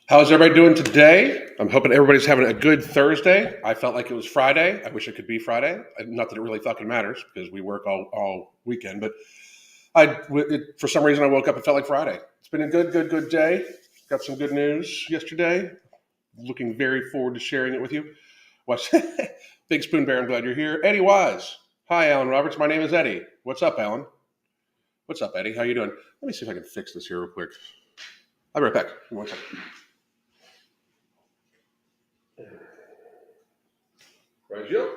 How's everybody doing today? I'm hoping everybody's having a good Thursday. I felt like it was Friday. I wish it could be Friday. Not that it really fucking matters because we work all weekend. But for some reason, I woke up and felt like Friday. It's been a good day. Got some good news yesterday. Looking very forward to sharing it with you. What's Big Spoon Bear? I'm glad you're here. Eddie Wise. Hi, Alan Roberts. My name is Eddie. What's up, Alan? What's up, Eddie? How you doing? Let me see if I can fix this here real quick. I'll be right back. Give me 1 second. Right, you.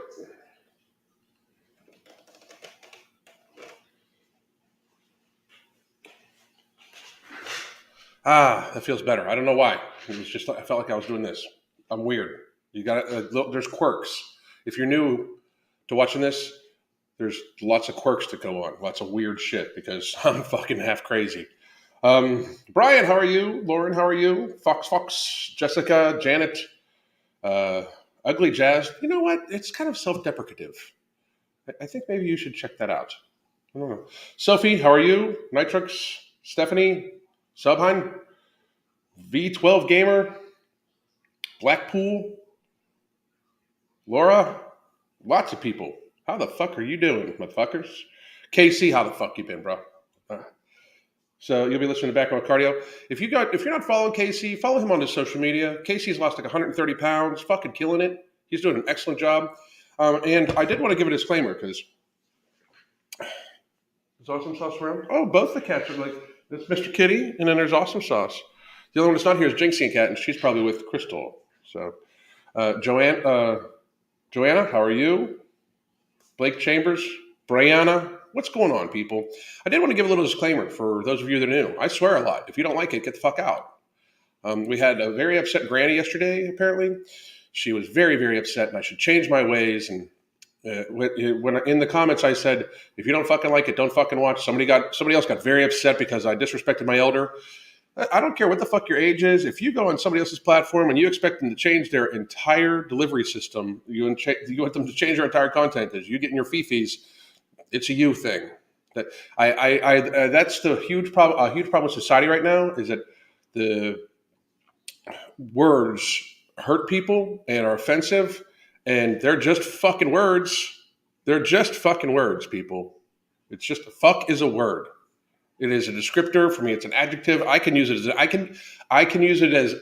That feels better. I don't know why. It was just I felt like I was doing this. I'm weird. You got there's quirks. If you're new to watching this, there's lots of quirks to go on. Lots of weird shit because I'm fucking half crazy. Brian, how are you? Lauren, how are you? Fox, Jessica, Janet, Ugly Jazz. You know what? It's kind of self-deprecative. I think maybe you should check that out. I don't know. Sophie, how are you? Nitrix, Stephanie, Subhine, V12 Gamer, Blackpool, Laura, lots of people. How the fuck are you doing, motherfuckers? KC, how the fuck you been, bro? So you'll be listening to Background Cardio. If you're not following KC, follow him on his social media. KC's lost like 130 pounds, fucking killing it. He's doing an excellent job. And I did want to give a disclaimer because there's Awesome Sauce around. Oh, both the cats are like, there's Mr. Kitty, and then there's Awesome Sauce. The only one that's not here is Jinxie Cat, and she's probably with Crystal. So, Joanna, how are you? Blake Chambers, Brianna, what's going on, people? I did want to give a little disclaimer for those of you that are new. I swear a lot. If you don't like it, get the fuck out. We had a very upset granny yesterday, apparently. She was very, very upset, and I should change my ways. And when in the comments I said, if you don't fucking like it, don't fucking watch. Somebody else got very upset because I disrespected my elder. I don't care what the fuck your age is. If you go on somebody else's platform and you expect them to change their entire delivery system, you want them to change their entire content as you get in your fifis, it's a you thing. That that's the huge problem. A huge problem with society right now is that the words hurt people and are offensive, and they're just fucking words. They're just fucking words, people. It's just fuck is a word. It is a descriptor for me. It's an adjective. I can use it as I can use it as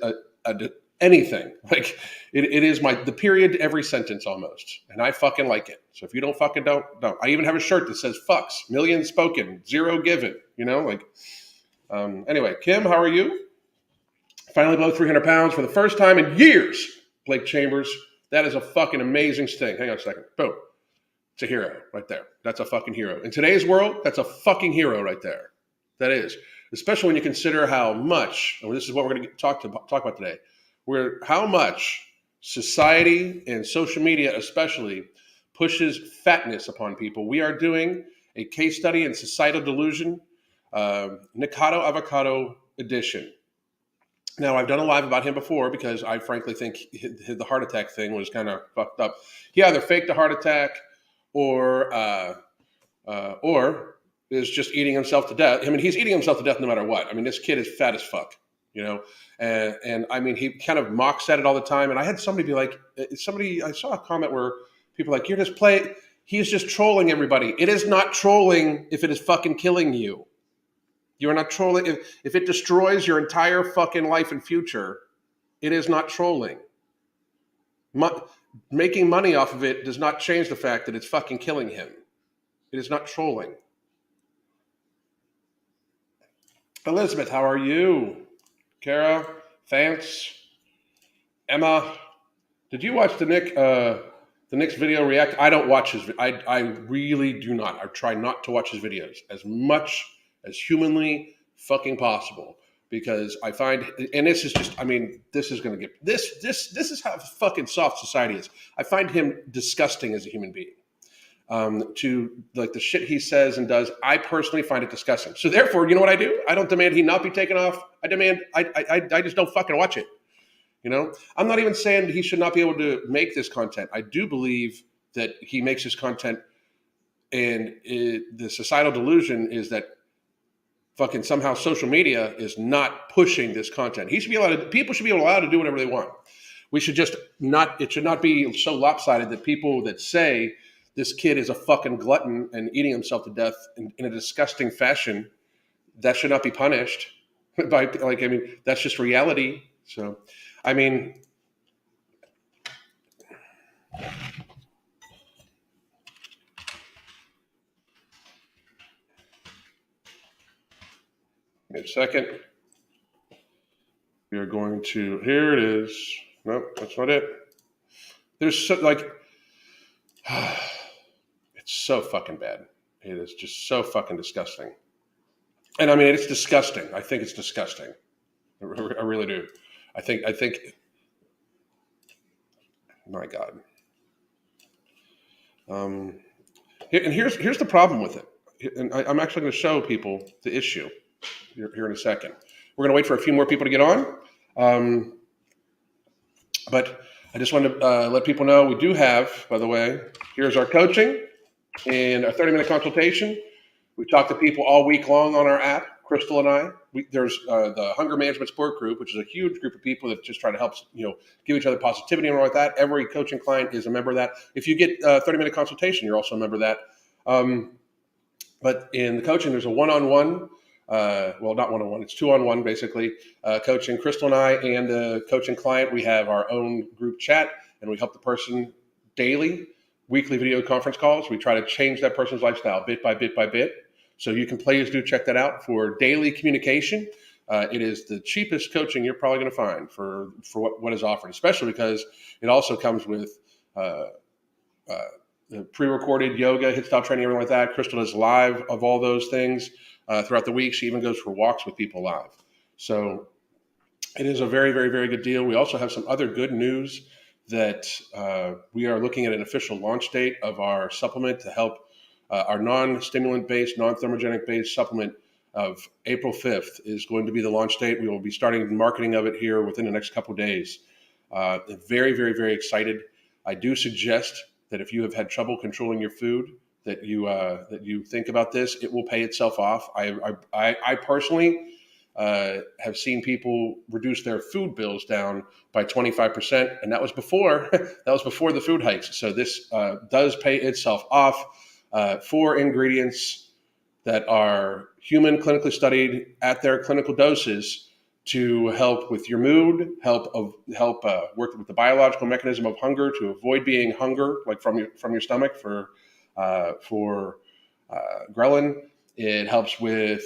anything. Like it is the period to every sentence almost, and I fucking like it. So if you don't fucking don't. I even have a shirt that says "fucks," million spoken, zero given. You know, like. Anyway, Kim, how are you? Finally below 300 pounds for the first time in years. Blake Chambers, that is a fucking amazing thing. Hang on a second. Boom. It's a hero right there. That's a fucking hero. In today's world, that's a fucking hero right there. That is, especially when you consider how much, and this is what we're going to talk about today, how much society and social media especially pushes fatness upon people. We are doing a case study in societal delusion, Nikocado Avocado edition. Now, I've done a live about him before because I frankly think the heart attack thing was kind of fucked up. He either faked a heart attack or is just eating himself to death. I mean, he's eating himself to death no matter what. I mean, this kid is fat as fuck, you know? And I mean, he kind of mocks at it all the time. And I had somebody be like, I saw a comment where people are like, he's just trolling everybody. It is not trolling if it is fucking killing you. You are not trolling. If it destroys your entire fucking life and future, it is not trolling. Making money off of it does not change the fact that it's fucking killing him. It is not trolling. Elizabeth, how are you? Kara, Vance, Emma. Did you watch the Nick's video react? I don't watch his. I really do not. I try not to watch his videos as much as humanly fucking possible because I find, and this is just, I mean, this is going to get this is how fucking soft society is. I find him disgusting as a human being. To like the shit he says and does, I personally find it disgusting. So therefore, you know what I do? I don't demand he not be taken off. I demand I just don't fucking watch it. You know, I'm not even saying he should not be able to make this content. I do believe that he makes his content, and the societal delusion is that fucking somehow social media is not pushing this content. People should be allowed to do whatever they want. We should just not, it should not be so lopsided that people that say this kid is a fucking glutton and eating himself to death in a disgusting fashion, that should not be punished by, like, I mean, that's just reality. So, I mean, in a second, we are going to, here it is. No, that's not it. There's so, like, it's so fucking bad. It is just so fucking disgusting. And I mean, it's disgusting. I think it's disgusting. I really do. I think, my God. Um, and here's the problem with it. And I'm actually going to show people the issue here in a second. We're going to wait for a few more people to get on. But I just want to let people know we do have, by the way, here's our coaching and our 30-minute consultation. We talk to people all week long on our app, Crystal and I. There's the Hunger Management Support Group, which is a huge group of people that just try to help, give each other positivity and all like that. Every coaching client is a member of that. If you get a 30-minute consultation, you're also a member of that. But in the coaching, there's a one-on-one, well, not one-on-one, it's two-on-one, basically, coaching. Crystal and I and the coaching client, we have our own group chat, and we help the person daily, weekly video conference calls. We try to change that person's lifestyle bit by bit by bit. So you can please do check that out for daily communication. It is the cheapest coaching you're probably going to find for what is offered, especially because it also comes with pre-recorded yoga, hit style training, everything like that. Crystal does live of all those things throughout the week. She even goes for walks with people live. So it is a very, very, very good deal. We also have some other good news that we are looking at an official launch date of our supplement to help our non-stimulant based, non-thermogenic based supplement of April 5th is going to be the launch date. We will be starting marketing of it here within the next couple of days. Very, very, very excited. I do suggest that if you have had trouble controlling your food, that you think about this. It will pay itself off. I personally have seen people reduce their food bills down by 25%, and that was before the food hikes. So this does pay itself off. 4 ingredients that are human, clinically studied at their clinical doses to help with your mood, help work with the biological mechanism of hunger to avoid being hunger, like from your stomach for ghrelin. It helps with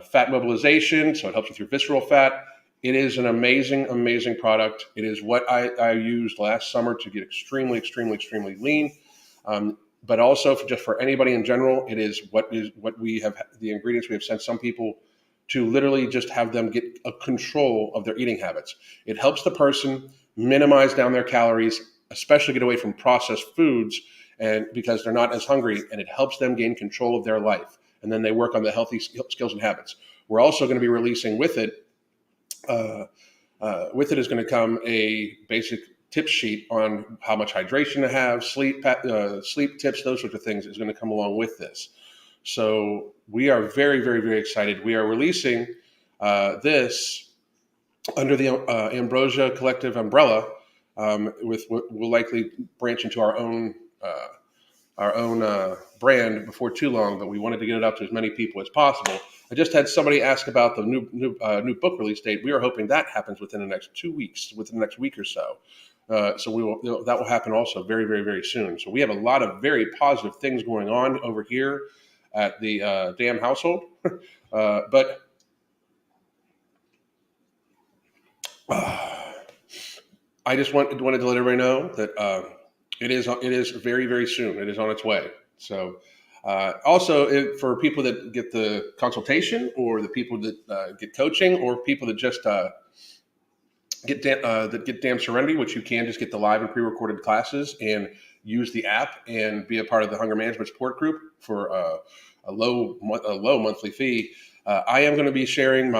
fat mobilization, so it helps with your visceral fat. It is an amazing, amazing product. It is what I used last summer to get extremely, extremely, extremely lean. But also for anybody in general, it is what we have, the ingredients we have sent some people to literally just have them get a control of their eating habits. It helps the person minimize down their calories, especially get away from processed foods, and because they're not as hungry, and it helps them gain control of their life. And then they work on the healthy skills and habits. We're also going to be releasing with it is going to come a basic tip sheet on how much hydration to have, sleep tips, those sorts of things is going to come along with this. So we are very, very, very excited. We are releasing this under the Ambrosia Collective umbrella. We'll likely branch into our own brand before too long, but we wanted to get it out to as many people as possible. I just had somebody ask about the new book release date. We are hoping that happens within the next 2 weeks, within the next week or so. So that will happen also very, very, very soon. So we have a lot of very positive things going on over here at the damn household. But I just wanted to let everybody know that it is very, very soon. It is on its way. So also for people that get the consultation, or the people that get coaching, or people that just get Damn Serenity, which you can just get the live and pre-recorded classes and use the app and be a part of the Hunger Management Support Group for a low monthly fee. I am going to be sharing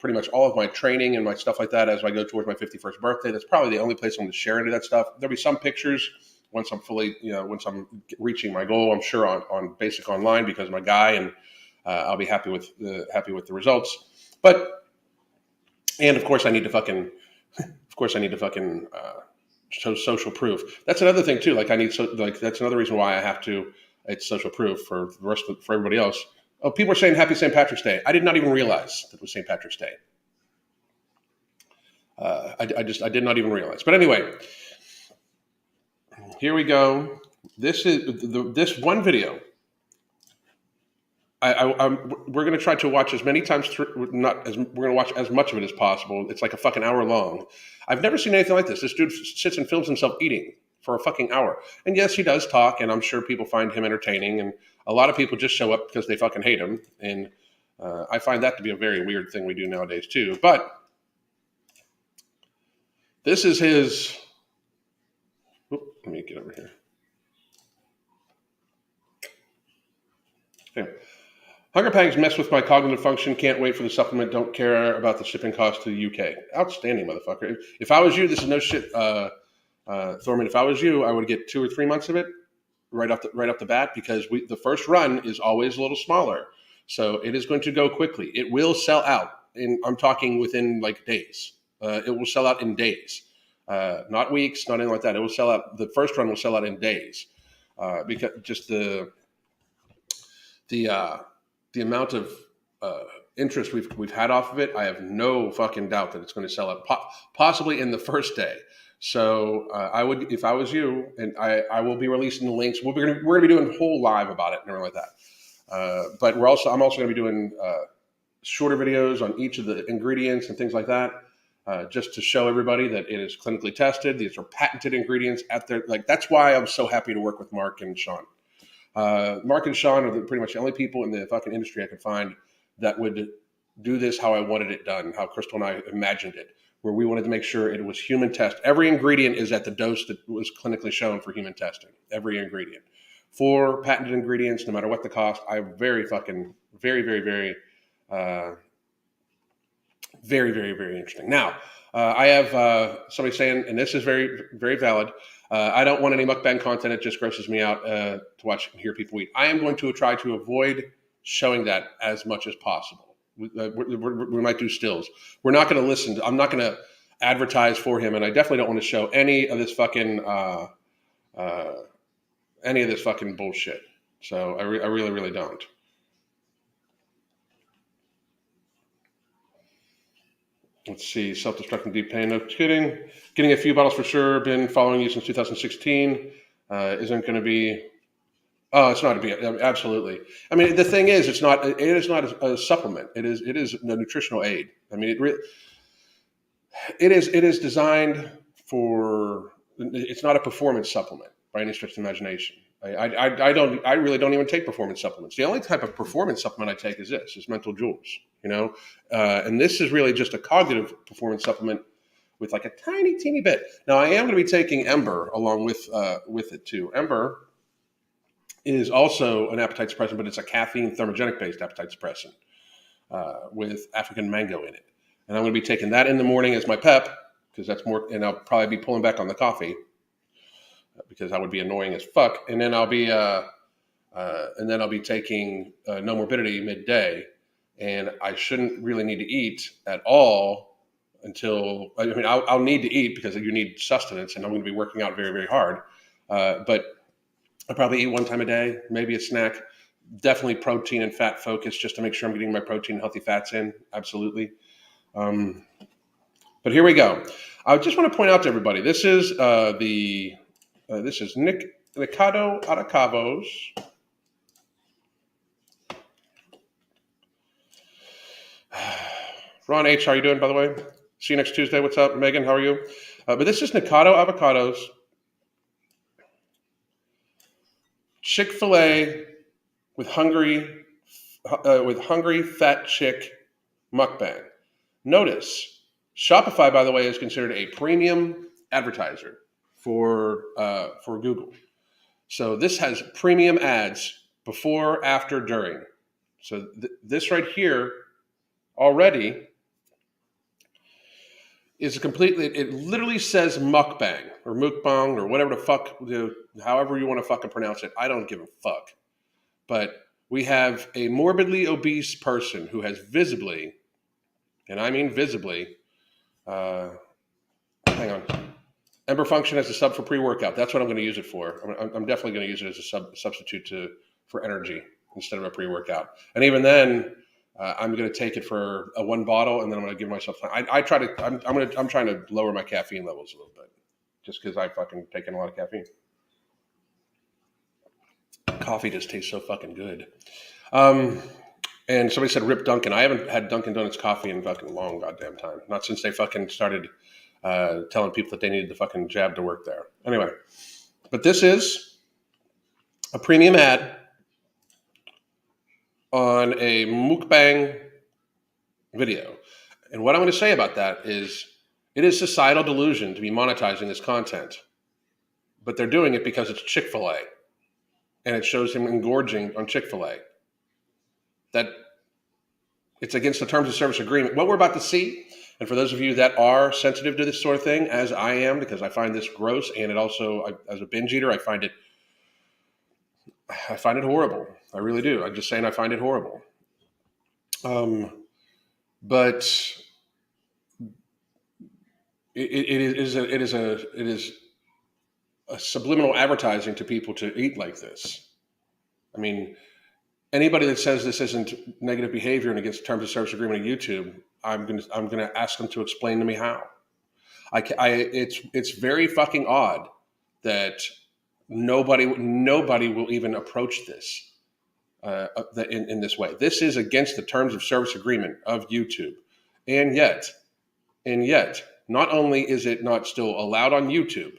pretty much all of my training and my stuff like that as I go towards my 51st birthday. That's probably the only place I'm going to share any of that stuff. There'll be some pictures once I'm reaching my goal, I'm sure on basic online, because my guy and I'll be happy with the results. But and of course I need to fucking show social proof. That's another thing too. Like that's another reason why I have to. It's social proof for the rest for everybody else. Oh, people are saying Happy St. Patrick's Day. I did not even realize that it was St. Patrick's Day. I did not even realize. But anyway, here we go. This is this one video. We're going to try to watch as many times through. We're going to watch as much of it as possible. It's like a fucking hour long. I've never seen anything like this. This dude sits and films himself eating for a fucking hour. And yes, he does talk, and I'm sure people find him entertaining. And a lot of people just show up because they fucking hate him. And I find that to be a very weird thing we do nowadays too. But this is his. Let me get over here. Okay. Hunger pangs mess with my cognitive function. Can't wait for the supplement. Don't care about the shipping cost to the UK. Outstanding, motherfucker. If I was you, this is no shit, Thorman. If I was you, I would get 2 or 3 months of it right off the bat, because the first run is always a little smaller, so it is going to go quickly. It will sell out. I'm talking within like days. It will sell out in days, not weeks, not anything like that. It will sell out. The first run will sell out in days, because just the amount of interest we've had off of it, I have no fucking doubt that it's going to sell out, possibly in the first day. So I would, if I was you, and I will be releasing the links. We're going to be doing a whole live about it and everything like that. But I'm also going to be doing shorter videos on each of the ingredients and things like that, just to show everybody that it is clinically tested. These are patented ingredients at their, like, that's why I'm so happy to work with Mark and Sean. Mark and Sean are pretty much the only people in the fucking industry I could find that would do this how I wanted it done, how Crystal and I imagined it, where we wanted to make sure it was human test. Every ingredient is at the dose that was clinically shown for human testing. Every ingredient. 4 patented ingredients, no matter what the cost. I'm very, very, very interesting. Now, I have somebody saying, and this is very, very valid, I don't want any mukbang content. It just grosses me out to watch and hear people eat. I am going to try to avoid showing that as much as possible. We might do stills. We're not going to listen. I'm not going to advertise for him, and I definitely don't want to show any of this fucking bullshit. So I really, really don't. Let's see, self-destructing deep pain. No kidding. Getting a few bottles for sure. Been following you since 2016. Isn't going to be. Oh, it's not a be. Absolutely. I mean, the thing is, it is not a supplement. It is a nutritional aid. I mean, it is designed for. It's not a performance supplement by any stretch of the imagination. I really don't even take performance supplements. The only type of performance supplement I take is mental jewels, and this is really just a cognitive performance supplement with like a teeny bit. Now I am going to be taking Ember along with it too. Ember is also an appetite suppressant, but it's a caffeine thermogenic based appetite suppressant with African mango in it. And I'm going to be taking that in the morning as my pep, because that's more, and I'll probably be pulling back on the coffee, because I would be annoying as fuck. And then I'll be taking No Morbidity midday, and I shouldn't really need to eat at all until, I mean, I'll need to eat because you need sustenance, and I'm going to be working out very, very hard. But I'll probably eat 1 time a day, maybe a snack. Definitely protein and fat focused, just to make sure I'm getting my protein and healthy fats in. Absolutely. But here we go. I just want to point out to everybody, this is this is Nikocado Avocado. Ron H, how are you doing, by the way? See you next Tuesday. What's up, Megan? How are you? But this is Nikocado Avocados. Chick-fil-A with hungry fat chick mukbang. Notice, Shopify, by the way, is considered a premium advertiser for Google. So this has premium ads before, after, during. So this right here already is it literally says mukbang or mukbang or whatever the fuck, however you want to fucking pronounce it. I don't give a fuck. But we have a morbidly obese person who has visibly, and I mean visibly, hang on, Ember Function as a sub for pre-workout. That's what I'm going to use it for. I'm definitely going to use it as a substitute for energy instead of a pre-workout. And even then, I'm going to take it for a 1 bottle, and then I'm going to give myself time. I'm trying to lower my caffeine levels a little bit, just because I fucking taken a lot of caffeine. Coffee just tastes so fucking good. And somebody said Rip Dunkin'. I haven't had Dunkin' Donuts coffee in fucking a long goddamn time. Not since they fucking started telling people that they needed the fucking jab to work there. Anyway, but this is a premium ad on a mukbang video. And what I'm going to say about that is it is societal delusion to be monetizing this content. But they're doing it because it's Chick-fil-A. And it shows him engorging on Chick-fil-A. That it's against the terms of service agreement. What we're about to see, and for those of you that are sensitive to this sort of thing, as I am, because I find this gross, and it also, as a binge eater, I find it horrible. I really do. I'm just saying I find it horrible. But it is a subliminal advertising to people to eat like this. I mean, anybody that says this isn't negative behavior and against the terms of service agreement on YouTube, I'm gonna ask them to explain to me how. It's very fucking odd that nobody will even approach this in this way. This is against the terms of service agreement of YouTube, and yet, not only is it not still allowed on YouTube,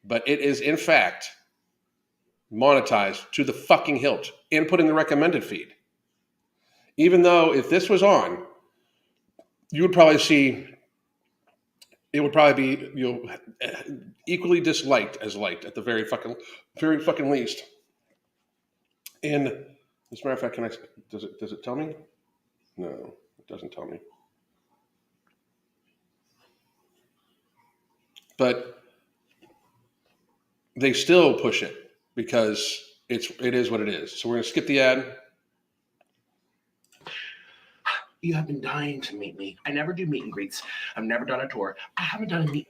but it is in fact monetized to the fucking hilt and put in the recommended feed. Even though if this was on, you would probably see it would probably be equally disliked as liked at the very fucking least. And as a matter of fact, does it tell me? No, it doesn't tell me. But they still push it because it is what it is. So we're gonna skip the ad. You have been dying to meet me. I never do meet and greets. I've never done a tour. I haven't done a meet.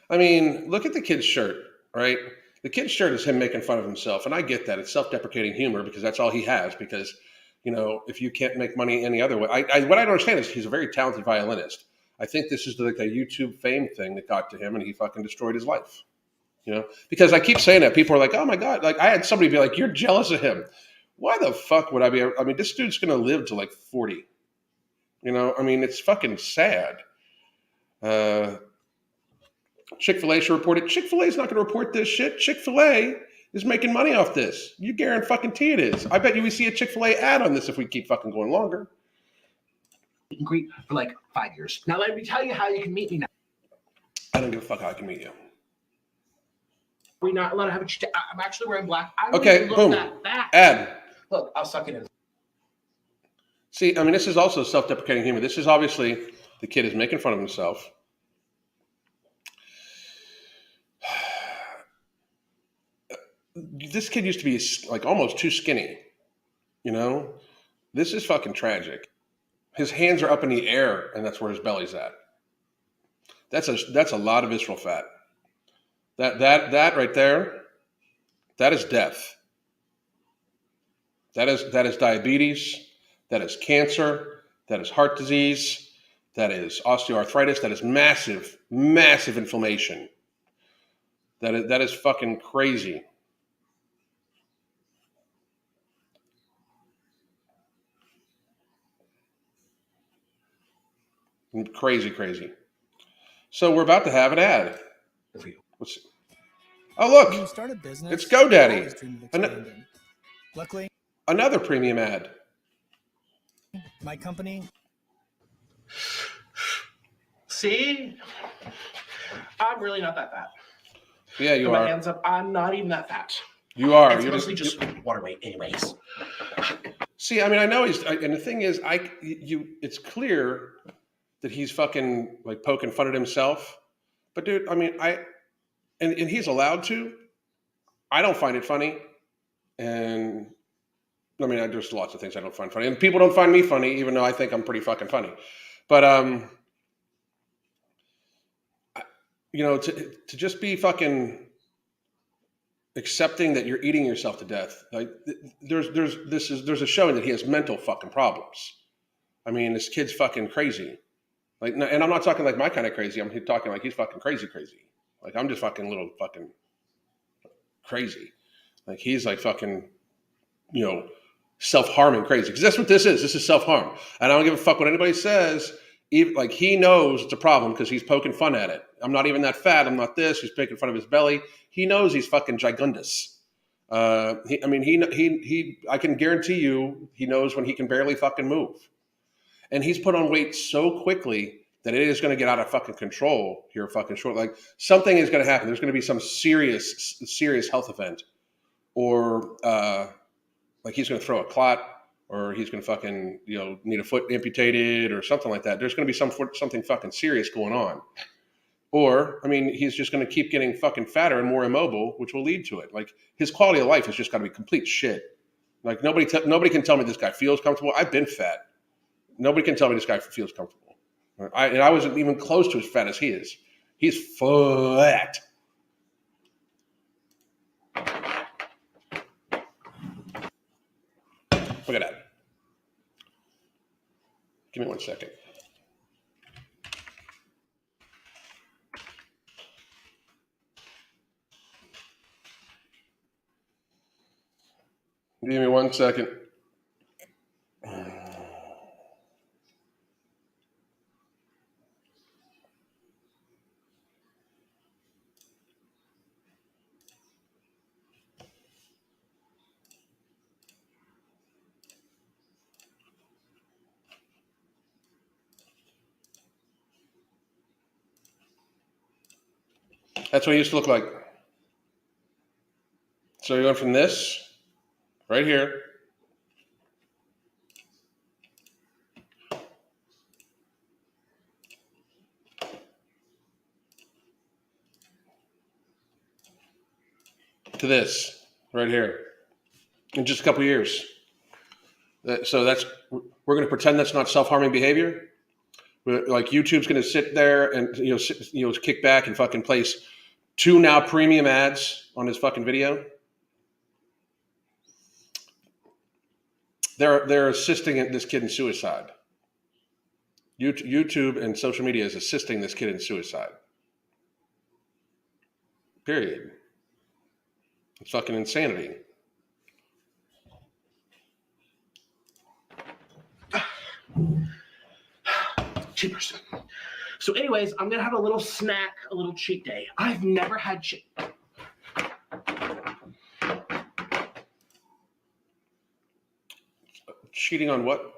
I mean, look at the kid's shirt, right? The kid's shirt is him making fun of himself. And I get that. It's self-deprecating humor because that's all he has. Because, if you can't make money any other way. What I don't understand is he's a very talented violinist. I think this is like a YouTube fame thing that got to him and he fucking destroyed his life. Because I keep saying that. People are like, oh my God. Like I had somebody be like, you're jealous of him. Why the fuck would I be? I mean, this dude's going to live to like 40. It's fucking sad. Chick-fil-A should report it. Chick-fil-A is not going to report this shit. Chick-fil-A is making money off this. You guarantee it is. I bet you we see a Chick-fil-A ad on this if we keep fucking going longer. Meet and greet for like 5 years. Now let me tell you how you can meet me now. I don't give a fuck how I can meet you. We're not allowed to have I'm actually wearing black. I okay, boom. Ad. Look, I'll suck it in. See, this is also self-deprecating humor. This is obviously the kid is making fun of himself. This kid used to be like almost too skinny. This is fucking tragic. His hands are up in the air, and that's where his belly's at. That's a lot of visceral fat. That right there, that is death. That is diabetes. That is cancer. That is heart disease. That is osteoarthritis. That is massive, massive inflammation. That is fucking crazy. Crazy. So we're about to have an ad. Oh look! When you start a business, it's GoDaddy. Luckily, another premium ad. My company. See, I'm really not that fat. Yeah, you Put are. My hands up. I'm not even that fat. You are. It's mostly just water weight, anyways. See, I know he's, and the thing is, it's clear that he's fucking like poking fun at himself. But dude, and he's allowed to. I don't find it funny, but I mean, there's lots of things I don't find funny, and people don't find me funny, even though I think I'm pretty fucking funny. But to just be fucking accepting that you're eating yourself to death. Like there's a showing that he has mental fucking problems. I mean, this kid's fucking crazy. Like, and I'm not talking like my kind of crazy. I'm talking like he's fucking crazy. Like I'm just fucking little fucking crazy. Like he's like fucking, self-harming crazy. Because that's what this is. This is self-harm. And I don't give a fuck what anybody says. Even, like he knows it's a problem because he's poking fun at it. I'm not even that fat. I'm not this. He's making fun of his belly. He knows he's fucking gigundous. I can guarantee you he knows when he can barely fucking move. And he's put on weight so quickly that it is going to get out of fucking control here fucking short. Like something is going to happen. There's going to be some serious health event. Or like he's going to throw a clot, or he's going to fucking, need a foot amputated or something like that. There's going to be something fucking serious going on. Or, I mean, he's just going to keep getting fucking fatter and more immobile, which will lead to it. Like his quality of life has just got to be complete shit. Like nobody can tell me this guy feels comfortable. I've been fat. Nobody can tell me this guy feels comfortable. I wasn't even close to as fat as he is. He's fat. Look at that. Give me 1 second. Give me 1 second. That's what he used to look like. So he went from this, right here, to this, right here, in just a couple of years. So we're going to pretend that's not self-harming behavior. Like YouTube's going to sit there and kick back and fucking place 2 now premium ads on his fucking video. They're assisting this kid in suicide. YouTube and social media is assisting this kid in suicide. Period. It's fucking insanity. Cheapers. So anyways, I'm going to have a little snack, a little cheat day. I've never had Cheating on what?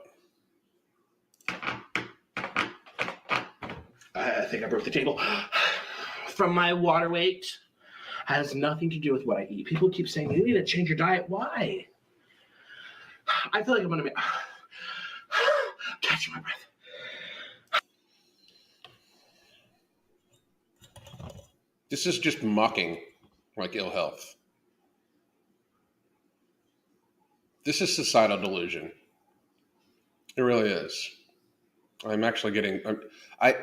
I think I broke the table. From my water weight. Has nothing to do with what I eat. People keep saying, you need to change your diet. Why? I feel like I'm going to be catching my breath. This is just mocking like ill health. This is societal delusion. It really is. I'm actually getting.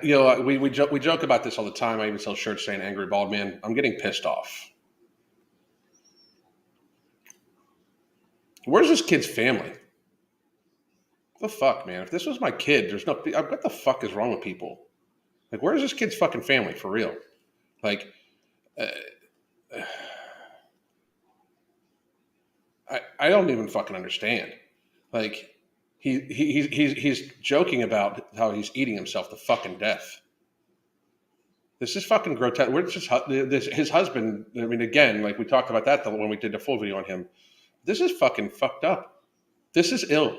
We joke about this all the time. I even sell shirts saying "Angry Bald Man." I'm getting pissed off. Where's this kid's family? What the fuck, man? If this was my kid, there's no. What the fuck is wrong with people? Like, where's this kid's fucking family for real? Like, I don't even fucking understand. Like. He's joking about how he's eating himself to fucking death. This is fucking grotesque. His husband. I mean, again, like we talked about that when we did the full video on him. This is fucking fucked up. This is ill.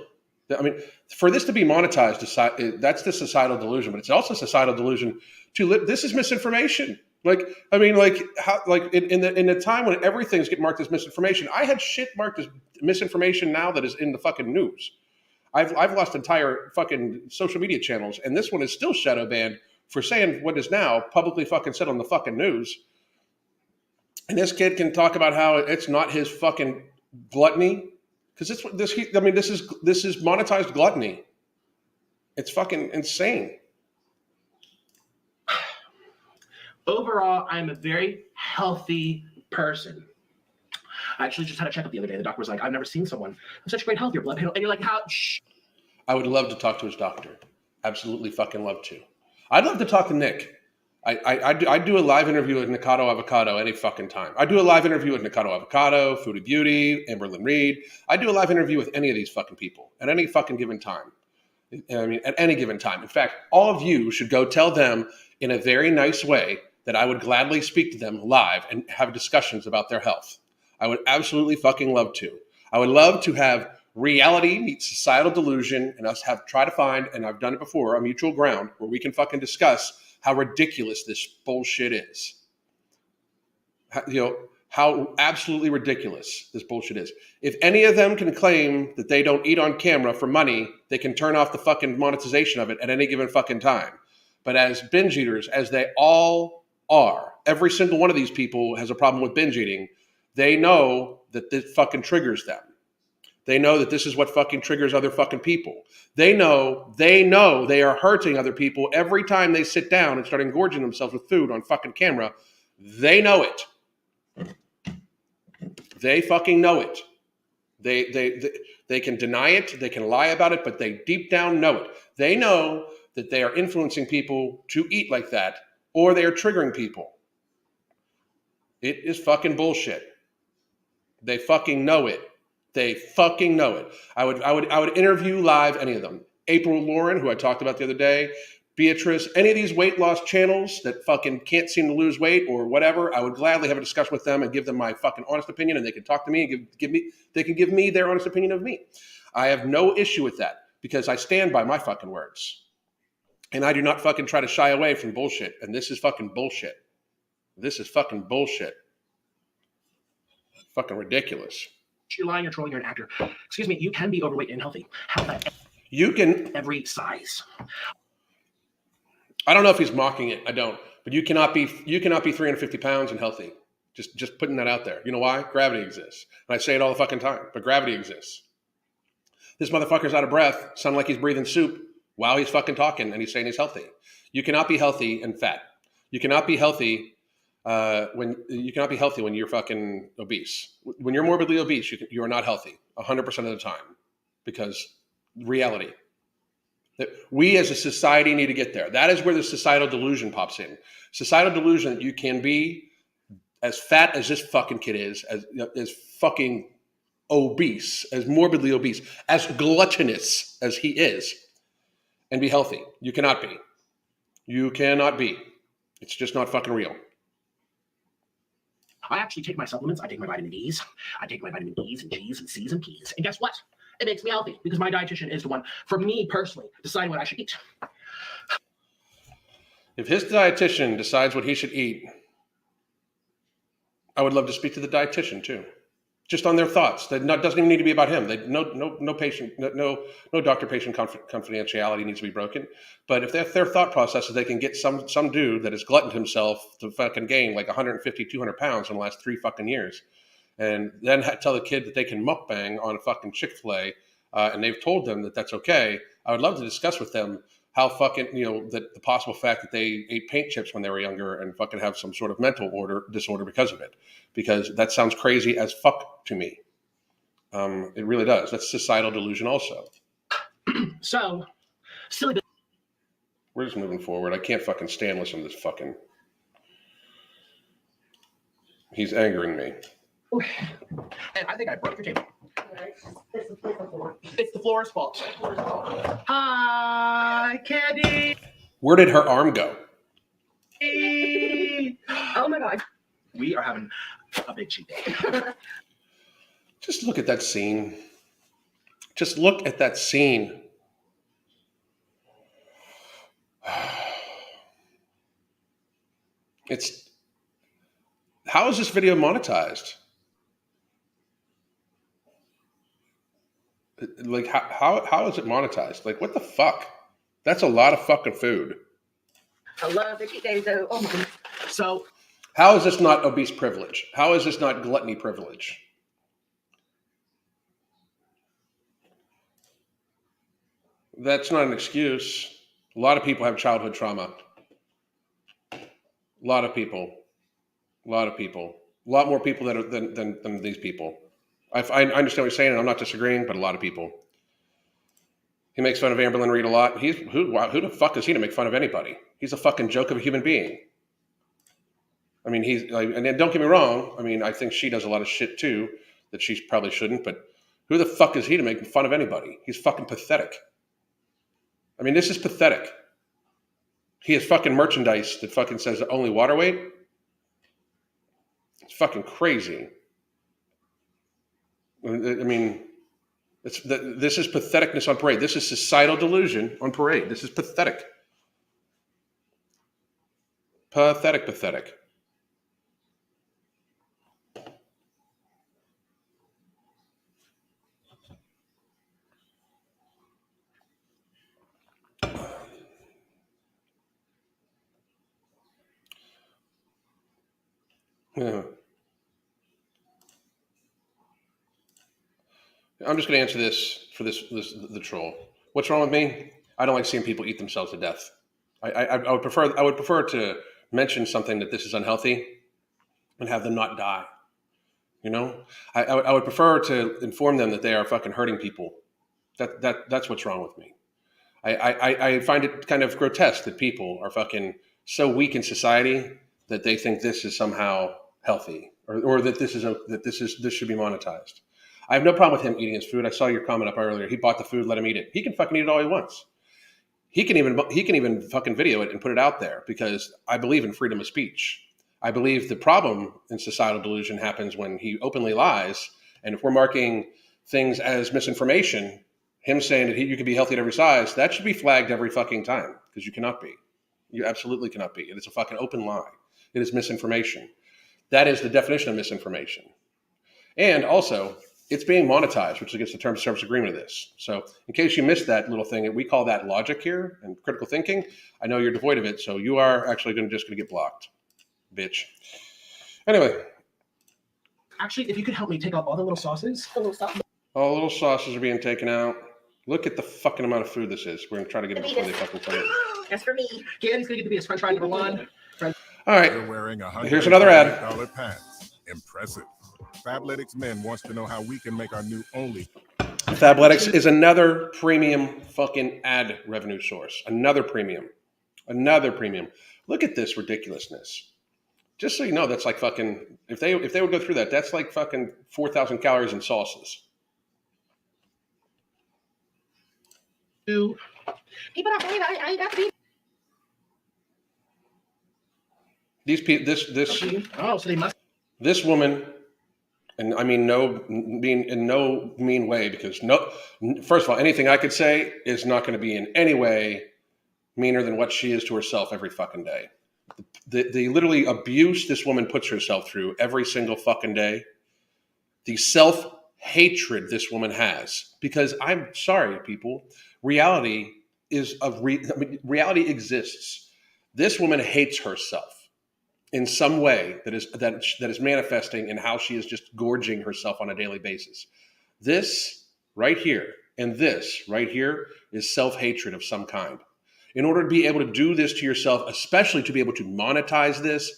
I mean, for this to be monetized, that's the societal delusion, but it's also societal delusion to live. This is misinformation. Like, I mean, like how, like in the time when everything's getting marked as misinformation, I had shit marked as misinformation now that is in the fucking news. I've lost entire fucking social media channels, and this one is still shadow banned for saying what is now publicly fucking said on the fucking news. And this kid can talk about how it's not his fucking gluttony Because this is monetized gluttony. It's fucking insane. Overall, I'm a very healthy person. I actually just had a checkup the other day. The doctor was like, I've never seen someone with such great health. Your blood panel. And you're like, how? Shh. I would love to talk to his doctor. Absolutely fucking love to. I'd love to talk to Nick. I do a live interview with Nikocado Avocado any fucking time. I do a live interview with Nikocado Avocado, Foodie Beauty, Amberlyn Reed. I do a live interview with any of these fucking people at any fucking given time. I mean, at any given time. In fact, all of you should go tell them in a very nice way that I would gladly speak to them live and have discussions about their health. I would absolutely fucking love to. I would love to have reality meet societal delusion and us try to find, and I've done it before, a mutual ground where we can fucking discuss how ridiculous this bullshit is. How absolutely ridiculous this bullshit is. If any of them can claim that they don't eat on camera for money, they can turn off the fucking monetization of it at any given fucking time. But as binge eaters, as they all are, every single one of these people has a problem with binge eating. They know that this fucking triggers them. They know that this is what fucking triggers other fucking people. They know they are hurting other people every time they sit down and start engorging themselves with food on fucking camera. They know it. They fucking know it. They can deny it. They can lie about it, but they deep down know it. They know that they are influencing people to eat like that, or they are triggering people. It is fucking bullshit. They fucking know it. They fucking know it. I would interview live any of them. April Lauren, who I talked about the other day, Beatrice, any of these weight loss channels that fucking can't seem to lose weight or whatever, I would gladly have a discussion with them and give them my fucking honest opinion, and they can talk to me and they can give me their honest opinion of me. I have no issue with that because I stand by my fucking words. And I do not fucking try to shy away from bullshit. And this is fucking bullshit. This is fucking bullshit. Fucking ridiculous. You're lying, you're trolling, you're an actor. Excuse me, you can be overweight and healthy. How about you can every size? I don't know if he's mocking it. I don't. But you cannot be 350 pounds and healthy. Just putting that out there. You know why? Gravity exists. And I say it all the fucking time, but gravity exists. This motherfucker's out of breath, sounding like he's breathing soup while he's fucking talking, and he's saying he's healthy. You cannot be healthy and fat. You cannot be healthy when you're fucking obese. When you're morbidly obese, you are not healthy 100% of the time, because reality. That we as a society need to get there. That is where the societal delusion pops in. Societal delusion that you can be as fat as this fucking kid is, as fucking obese, as morbidly obese, as gluttonous as he is, and be healthy. You cannot be. You cannot be. It's just not fucking real. I actually take my supplements. I take my vitamin D's. I take my vitamin E's and G's and C's and P's. And guess what? It makes me healthy because my dietitian is the one, for me personally, deciding what I should eat. If his dietitian decides what he should eat, I would love to speak to the dietitian too, just on their thoughts. That doesn't even need to be about him. No doctor-patient confidentiality needs to be broken. But if their thought process is they can get some dude that has gluttoned himself to fucking gain like 150, 200 pounds in the last 3 fucking years, and then tell the kid that they can mukbang on a fucking Chick-fil-A, and they've told them that that's okay, I would love to discuss with them how fucking, that the possible fact that they ate paint chips when they were younger and fucking have some sort of mental disorder because of it. Because that sounds crazy as fuck to me. It really does. That's societal delusion also. So, silly. We're just moving forward. I can't fucking stand listening to this fucking... He's angering me. And I think I broke your table. It's the floor's fault. Hi, Candy. Where did her arm go? Oh my God. We are having a big cheat day. Just look at that scene. Just look at that scene. How is this video monetized? Like, how is it monetized? Like, what the fuck? That's a lot of fucking food. I love the cheat days though. Oh my goodness. So, how is this not obese privilege? How is this not gluttony privilege? That's not an excuse. A lot of people have childhood trauma. A lot of people. A lot of people. A lot more people than these people. I understand what you're saying, and I'm not disagreeing, but a lot of people. He makes fun of Amberlyn Reed a lot. Who the fuck is he to make fun of anybody? He's a fucking joke of a human being. I mean, he's like, and then don't get me wrong. I mean, I think she does a lot of shit too that she probably shouldn't. But who the fuck is he to make fun of anybody? He's fucking pathetic. I mean, this is pathetic. He has fucking merchandise that fucking says only water weight. It's fucking crazy. I mean, this is patheticness on parade. This is societal delusion on parade. This is pathetic. Pathetic. Yeah. I'm just going to answer this for the troll. What's wrong with me? I don't like seeing people eat themselves to death. I would prefer to mention something that this is unhealthy and have them not die. You know, I would prefer to inform them that they are fucking hurting people. That's what's wrong with me. I find it kind of grotesque that people are fucking so weak in society that they think this is somehow healthy or that this should be monetized. I have no problem with him eating his food. I saw your comment up earlier. He bought the food, let him eat it. He can fucking eat it all he wants. He can even fucking video it and put it out there because I believe in freedom of speech. I believe the problem in societal delusion happens when he openly lies. And if we're marking things as misinformation, him saying that you can be healthy at every size, that should be flagged every fucking time because you cannot be. You absolutely cannot be. It is a fucking open lie. It is misinformation. That is the definition of misinformation. And also, it's being monetized, which is against the terms of service agreement of this. So in case you missed that little thing, we call that logic here and critical thinking. I know you're devoid of it, so you are actually just going to get blocked, bitch. Anyway. Actually, if you could help me take out all the little sauces. All the little sauces are being taken out. Look at the fucking amount of food this is. We're going to try to get it before they fucking say it. That's for me. Candy's going to get to be a french fry number one. All right. You're wearing Here's another ad. $100 pants. Impressive. Fabletics Men wants to know how we can make our new only. Fabletics is another premium fucking ad revenue source. Another premium. Look at this ridiculousness. Just so you know, that's like fucking, if they would go through that, that's like fucking 4,000 calories in sauces. People don't believe I ain't got to be. These people, Oh, so they must. This woman, and I mean in no mean way, because first of all, anything I could say is not going to be in any way meaner than what she is to herself every fucking day. The literally abuse this woman puts herself through every single fucking day, the self-hatred this woman has, because I'm sorry, people, reality exists. This woman hates herself in some way that is manifesting in how she is just gorging herself on a daily basis. This right here and this right here is self-hatred of some kind. In order to be able to do this to yourself, especially to be able to monetize this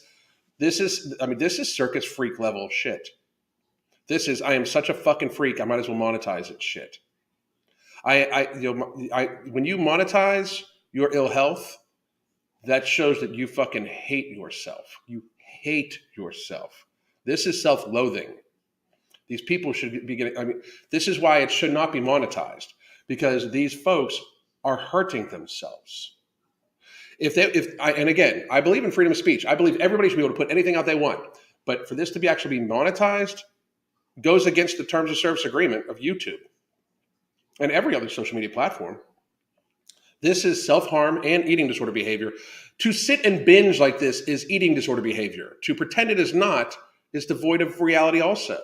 is circus freak level shit. This is, I am such a fucking freak, I might as well monetize it shit. When you monetize your ill health, that shows that you fucking hate yourself. You hate yourself. This is self-loathing. These people should be getting, this is why it should not be monetized, because these folks are hurting themselves. And again, I believe in freedom of speech. I believe everybody should be able to put anything out they want. But for this to be actually be monetized goes against the terms of service agreement of YouTube and every other social media platform. This is self-harm and eating disorder behavior. To sit and binge like this is eating disorder behavior. To pretend it is not is devoid of reality also.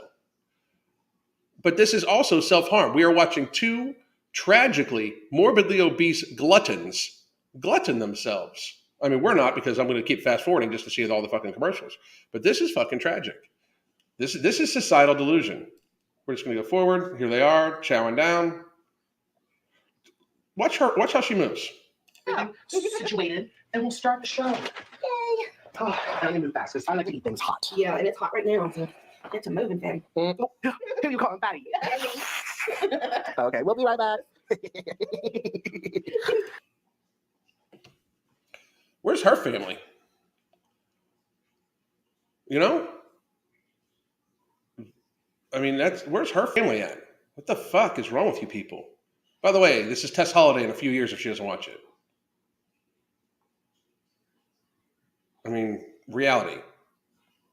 But this is also self-harm. We are watching two tragically morbidly obese gluttons glutton themselves. I mean, we're not, because I'm going to keep fast forwarding just to see all the fucking commercials. But this is fucking tragic. This is societal delusion. We're just going to go forward. Here they are, chowing down. Watch how she moves. Situated, and we'll start the show. Yay. Oh, I only move fast because I like to eat things hot. Yeah, and it's hot right now, so it's a moving thing. Who you calling fatty? Okay, we'll be right back. Where's her family? You know? I mean, where's her family at? What the fuck is wrong with you people? By the way, this is Tess Holiday in a few years if she doesn't watch it. I mean, reality.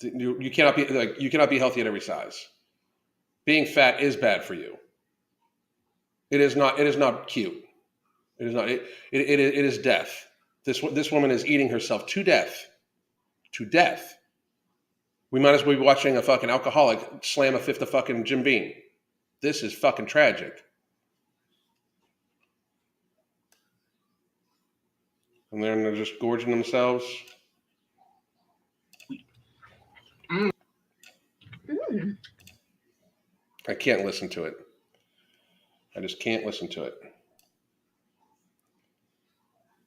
You cannot be healthy at every size. Being fat is bad for you. It is not cute. It is not. It is death. This woman is eating herself to death. To death. We might as well be watching a fucking alcoholic slam a fifth of fucking Jim Beam. This is fucking tragic. And then they're just gorging themselves. I can't listen to it. I just can't listen to it.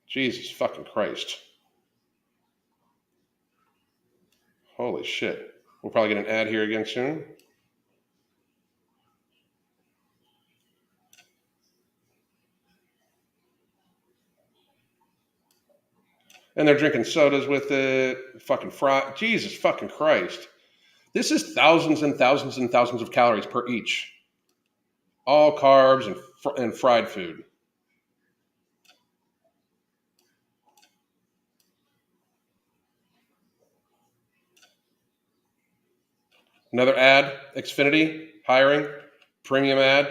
Jesus fucking Christ. Holy shit. We'll probably get an ad here again soon. And they're drinking sodas with it. Fucking Jesus fucking Christ. This is thousands and thousands and thousands of calories per each. All carbs and fried food. Another ad, Xfinity, hiring, premium ad,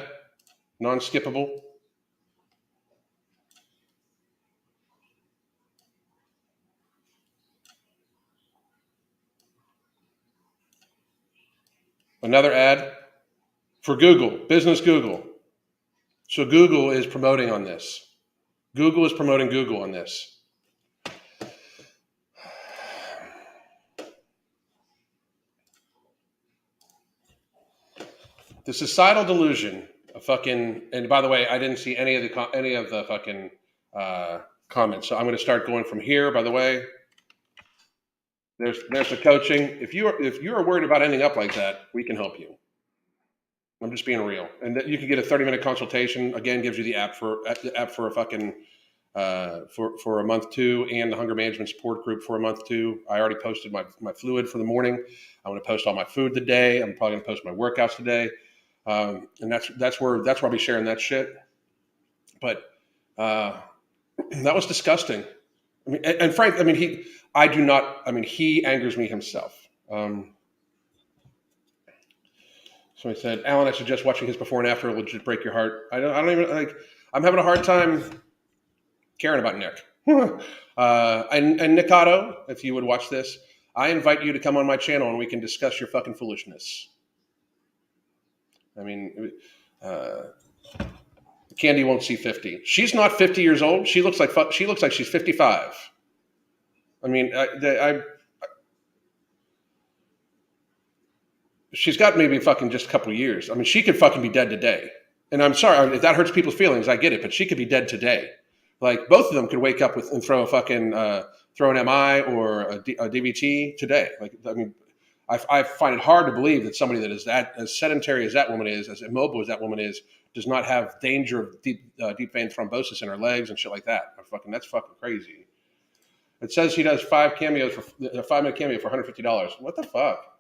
non-skippable. Another ad for Google, business Google. So Google is promoting on this. Google is promoting Google on this. The societal delusion, and by the way, I didn't see any of the fucking comments. So I'm going to start going from here. By the way, there's the coaching. If you are worried about ending up like that, we can help you. I'm just being real, and you can get a 30-minute consultation. Again, gives you the app for a fucking for a month too, and the hunger management support group for a month too. I already posted my fluid for the morning. I'm going to post all my food today. I'm probably going to post my workouts today. And that's where I'll be sharing that shit. But that was disgusting. I mean, and Frank, I mean, he angers me himself. So he said, Alan, I suggest watching his before and after. It will just break your heart. I don't even like. I'm having a hard time caring about Nick. And Nikocado, if you would watch this, I invite you to come on my channel and we can discuss your fucking foolishness. I mean, Candy won't see 50. She's not 50 years old. She looks like she's 55. I mean, she's got maybe fucking just a couple of years. I mean, she could fucking be dead today. And I'm sorry if that hurts people's feelings. I get it, but she could be dead today. Like both of them could wake up and throw a fucking throw an MI or a DVT today. Like I mean. I find it hard to believe that somebody that is that as sedentary as that woman is, as immobile as that woman is, does not have danger of deep vein thrombosis in her legs and shit like that. That's fucking crazy. It says he does 5 cameos for a 5-minute cameo for $150. What the fuck?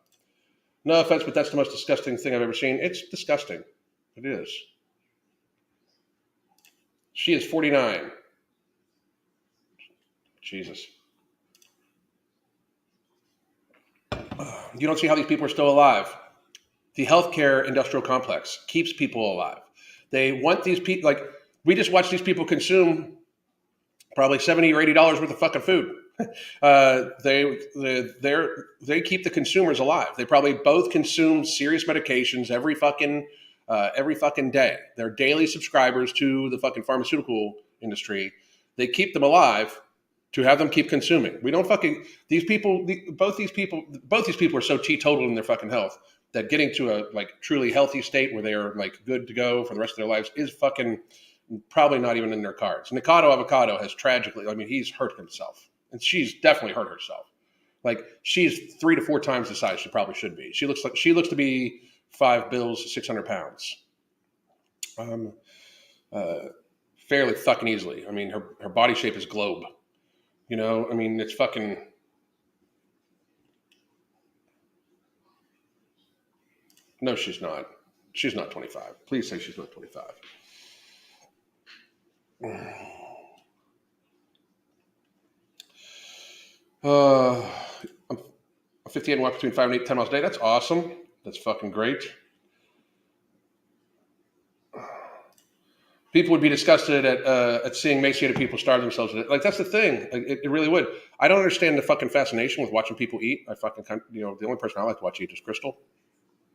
No offense, but that's the most disgusting thing I've ever seen. It's disgusting. It is. She is 49. Jesus. You don't see how these people are still alive. The healthcare industrial complex keeps people alive. They want these people, like, we just watch these people consume probably $70 or $80 worth of fucking food. They keep the consumers alive. They probably both consume serious medications every fucking day. They're daily subscribers to the fucking pharmaceutical industry. They keep them alive to have them keep consuming. We don't fucking, both these people are so teetotal in their fucking health that getting to a like truly healthy state where they are like good to go for the rest of their lives is fucking probably not even in their cards. Nikocado Avocado has tragically, I mean, he's hurt himself, and she's definitely hurt herself. Like, she's 3 to 4 times the size she probably should be. She looks to be 5 bills, 600 pounds. Fairly fucking easily. I mean, her body shape is globe. You know, I mean, it's fucking. No, she's not. She's not 25. Please say she's not 25. I'm 58 and walk between 5 and 8, 10 miles a day. That's awesome. That's fucking great. People would be disgusted at seeing emaciated people starve themselves. Like, that's the thing. Like, it really would. I don't understand the fucking fascination with watching people eat. I fucking, the only person I like to watch eat is Crystal.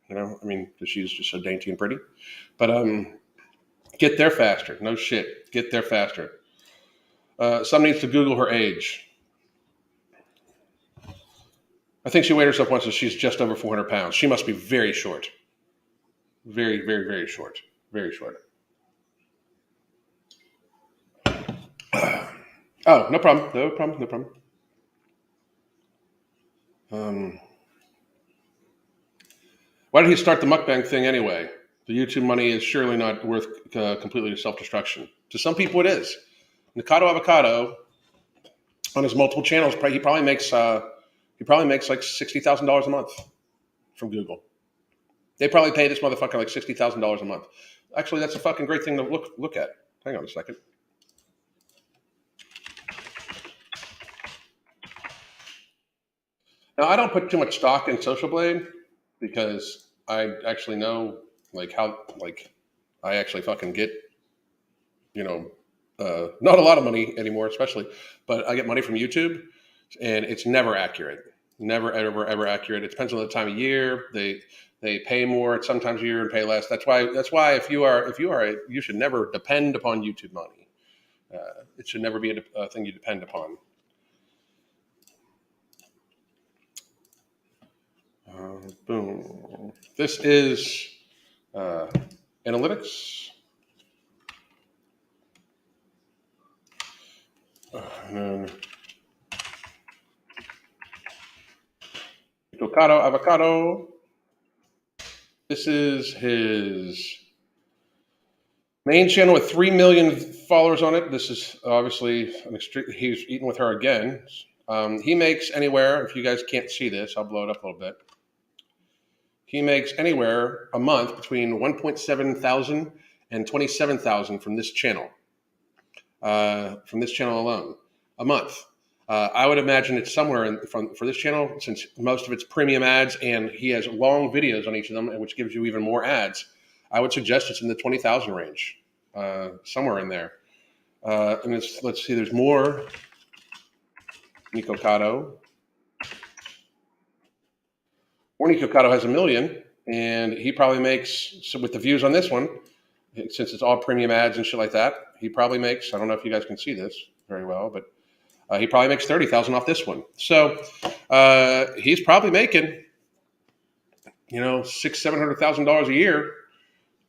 You know, I mean, because she's just so dainty and pretty. But get there faster. No shit. Get there faster. Some needs to Google her age. I think she weighed herself once and she's just over 400 pounds. She must be very short. Very, very, very short. Very short. Oh, no problem. No problem. No problem. Why did he start the mukbang thing anyway? The YouTube money is surely not worth completely self-destruction. To some people, it is. Nikocado Avocado, on his multiple channels, he probably makes like $60,000 a month from Google. They probably pay this motherfucker like $60,000 a month. Actually, that's a fucking great thing to look at. Hang on a second. Now, I don't put too much stock in Social Blade because I actually know how I actually fucking get, not a lot of money anymore, especially, but I get money from YouTube, and it's never accurate. Never, ever accurate. It depends on the time of year. They pay more at sometimes a year and pay less. That's why you should never depend upon YouTube money. It should never be a thing you depend upon. Boom. This is analytics. And then Nikocado Avocado. This is his main channel with 3 million followers on it. This is obviously he's eating with her again. He makes anywhere, if you guys can't see this, I'll blow it up a little bit. He makes anywhere a month between 1.7 thousand and 27,000 from this channel. From this channel alone, a month. I would imagine it's somewhere for this channel, since most of it's premium ads and he has long videos on each of them, which gives you even more ads. I would suggest it's in the 20,000 range, somewhere in there. And let's see, there's more. Nikocado. Nikocado has 1 million, and he probably makes, so with the views on this one, since it's all premium ads and shit like that, he probably makes, I don't know if you guys can see this very well, but he probably makes 30,000 off this one. So he's probably making, $600,000-$700,000 a year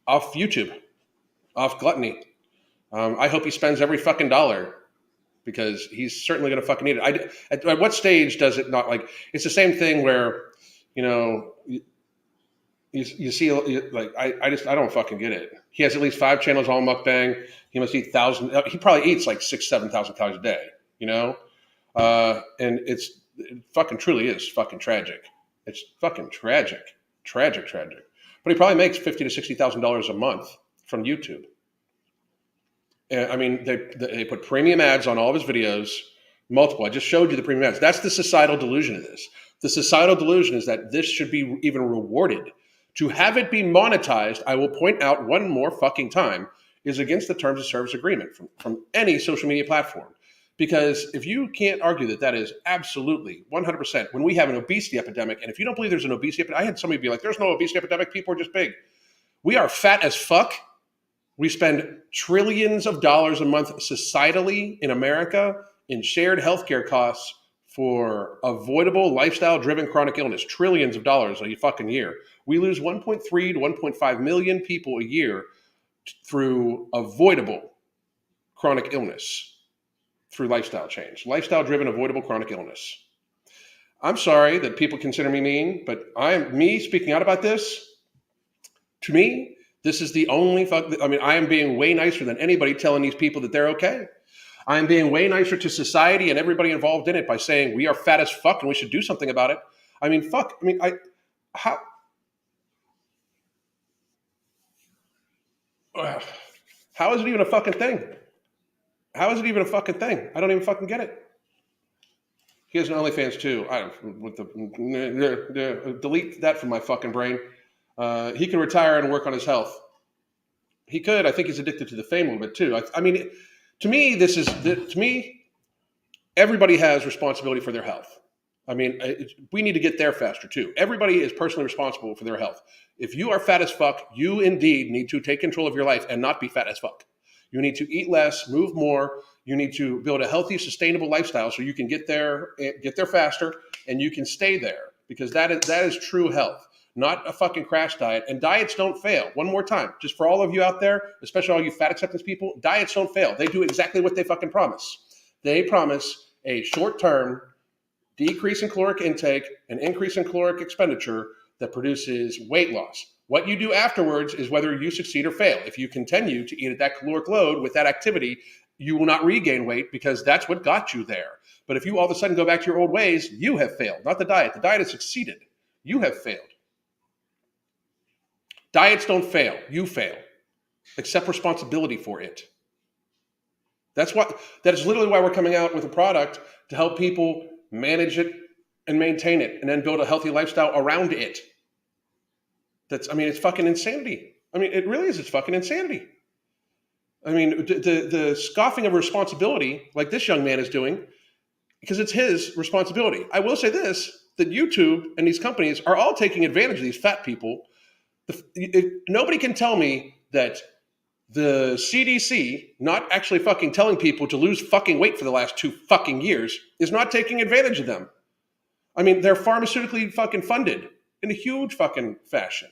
off YouTube, off gluttony. I hope he spends every fucking dollar, because he's certainly going to fucking need it. At what stage does it not, it's the same thing where, you see, I don't fucking get it. He has at least 5 channels all mukbang. He must eat he probably eats like 6,000-7,000 calories a day, and it fucking truly is fucking tragic. It's fucking tragic. But he probably makes $50,000 to $60,000 a month from YouTube. I mean, they put premium ads on all of his videos, multiple. I just showed you the premium ads. That's the societal delusion of this. The societal delusion is that this should be even rewarded. To have it be monetized, I will point out one more fucking time, is against the terms of service agreement from any social media platform. Because if you can't argue that is absolutely 100%, when we have an obesity epidemic, and if you don't believe there's an obesity epidemic, I had somebody be like, there's no obesity epidemic, people are just big. We are fat as fuck. We spend trillions of dollars a month societally in America in shared healthcare costs for avoidable lifestyle-driven chronic illness. Trillions of dollars a fucking year. We lose 1.3 to 1.5 million people a year through avoidable chronic illness through lifestyle change, lifestyle-driven avoidable chronic illness. I'm sorry that people consider me mean, but me speaking out about this, to me, this is the only I am being way nicer than anybody telling these people that they're okay. I am being way nicer to society and everybody involved in it by saying we are fat as fuck and we should do something about it. I mean, fuck. I mean, how is it even a fucking thing? How is it even a fucking thing? I don't even fucking get it. He has an OnlyFans too. Delete that from my fucking brain. He can retire and work on his health. He could. I think he's addicted to the fame a little bit too. I mean, to me, everybody has responsibility for their health. I mean, we need to get there faster too. Everybody is personally responsible for their health. If you are fat as fuck, you indeed need to take control of your life and not be fat as fuck. You need to eat less, move more. You need to build a healthy, sustainable lifestyle so you can get there faster, and you can stay there, because that is true health, not a fucking crash diet. And diets don't fail. One more time, just for all of you out there, especially all you fat acceptance people, diets don't fail. They do exactly what they fucking promise. They promise a short-term decrease in caloric intake, an increase in caloric expenditure that produces weight loss. What you do afterwards is whether you succeed or fail. If you continue to eat at that caloric load with that activity, you will not regain weight, because that's what got you there. But if you all of a sudden go back to your old ways, you have failed, not the diet. The diet has succeeded. You have failed. Diets don't fail. You fail. Accept responsibility for it. That is literally why we're coming out with a product to help people manage it and maintain it, and then build a healthy lifestyle around it. It's fucking insanity. I mean, it really is. It's fucking insanity. I mean, the scoffing of responsibility, like this young man is doing, because it's his responsibility. I will say this, that YouTube and these companies are all taking advantage of these fat people. Nobody can tell me that the CDC not actually fucking telling people to lose fucking weight for the last 2 fucking years is not taking advantage of them. I mean, they're pharmaceutically fucking funded in a huge fucking fashion.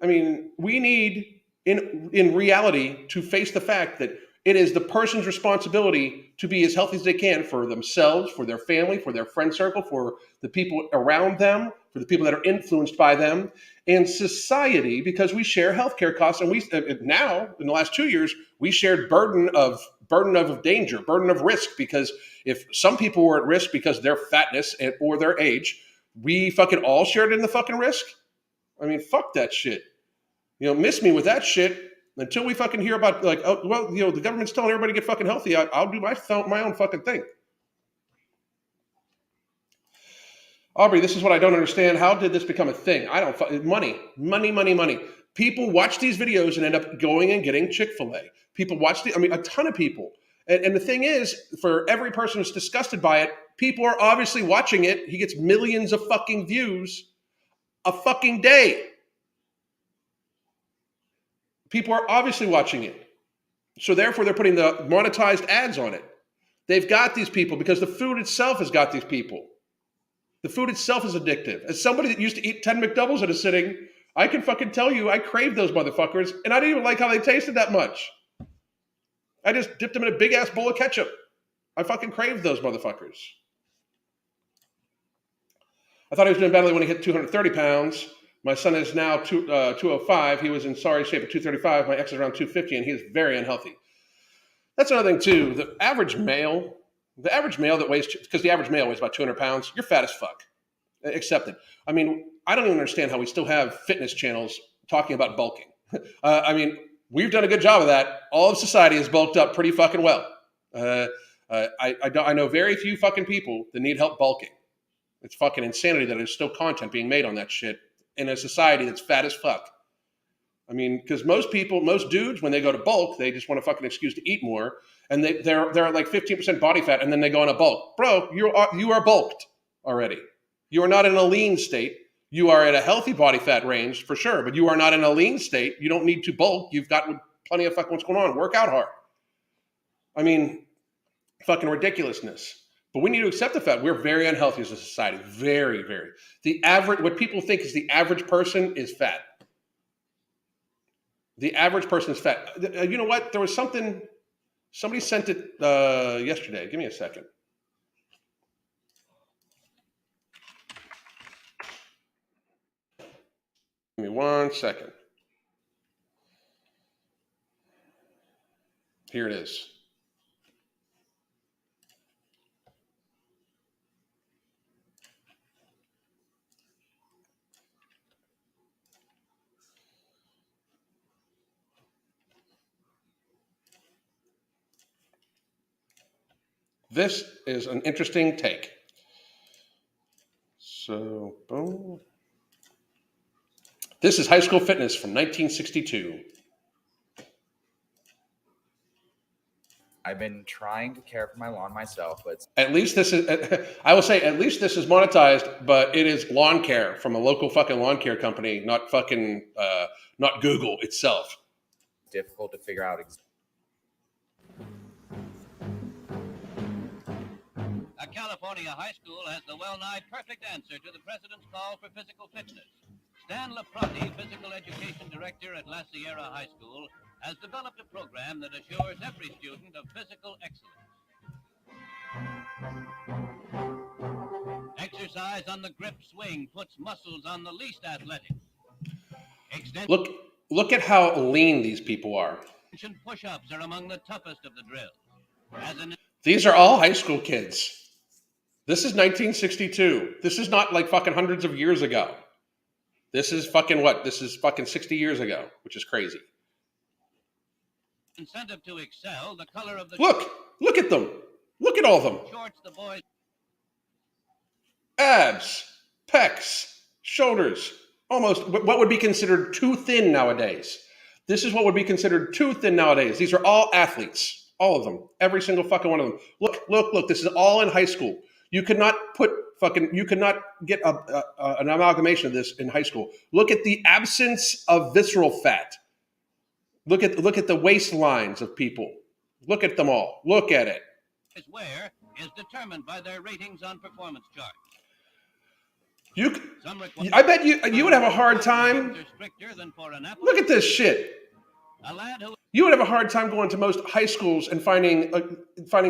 I mean, we need, in reality, to face the fact that it is the person's responsibility to be as healthy as they can for themselves, for their family, for their friend circle, for the people around them, for the people that are influenced by them, and society, because we share healthcare costs. And we now, in the last 2 years, we shared burden of danger, burden of risk, because if some people were at risk because of their fatness or their age, we fucking all shared in the fucking risk. I mean, fuck that shit. Miss me with that shit until we fucking hear about, like, oh, well, the government's telling everybody to get fucking healthy. I'll do my own fucking thing. Aubrey, this is what I don't understand. How did this become a thing? Money. People watch these videos and end up going and getting Chick-fil-A. People watch a ton of people. And the thing is, for every person who's disgusted by it, people are obviously watching it. He gets millions of fucking views a fucking day. People are obviously watching it. So therefore, they're putting the monetized ads on it. They've got these people because the food itself has got these people. The food itself is addictive. As somebody that used to eat 10 McDoubles at a sitting, I can fucking tell you I crave those motherfuckers, and I didn't even like how they tasted that much. I just dipped them in a big-ass bowl of ketchup. I fucking craved those motherfuckers. I thought he was doing badly when he hit 230 pounds. My son is now 205. He was in sorry shape at 235. My ex is around 250, and he is very unhealthy. That's another thing, too. The average male that weighs, because the average male weighs about 200 pounds, you're fat as fuck. Accept it. I mean, I don't even understand how we still have fitness channels talking about bulking. We've done a good job of that. All of society has bulked up pretty fucking well. I know very few fucking people that need help bulking. It's fucking insanity that there's still content being made on that shit in a society that's fat as fuck. I mean, because most dudes, when they go to bulk, they just want a fucking excuse to eat more, and they're at like 15% body fat, and then they go on a bulk. Bro, you are bulked already. You are not in a lean state. You are at a healthy body fat range for sure, but you are not in a lean state. You don't need to bulk. You've got plenty of fucking what's going on. Work out hard. I mean, fucking ridiculousness. But we need to accept the fact we're very unhealthy as a society. Very, very. What people think is the average person is fat. The average person is fat. You know what? There was something Somebody sent it yesterday. Give me a second. Give me 1 second. Here it is. This is an interesting take. So, boom. This is High School Fitness from 1962. I've been trying to care for my lawn myself, but At least this is, I will say, at least this is monetized, but it is lawn care from a local fucking lawn care company, not fucking, not Google itself. it's difficult to figure out. A California high school has the well-nigh perfect answer to the president's call for physical fitness. Stan Laprati, physical education director at La Sierra High School, has developed a program that assures every student of physical excellence. Exercise on the grip swing puts muscles on the least athletic. Look at how lean these people are. Extension push-ups are among the toughest of the drills. These are all high school kids. This is 1962. This is not like fucking hundreds of years ago. This is fucking what? This is fucking 60 years ago, which is crazy. Incentive to excel, the color of the Look at them. Look at all of them. shorts the boys Abs, pecs, shoulders, almost what would be considered too thin nowadays. This is what would be considered too thin nowadays. These are all athletes, all of them, every single fucking one of them. Look, this is all in high school. You could not get an amalgamation of this in high school. Look at the absence of visceral fat. Look at the waistlines of people. Look at them all. Look at it. wear is determined by their ratings on performance charts. I bet you would have a hard time. Look at this shit. You would have a hard time going to most high schools and finding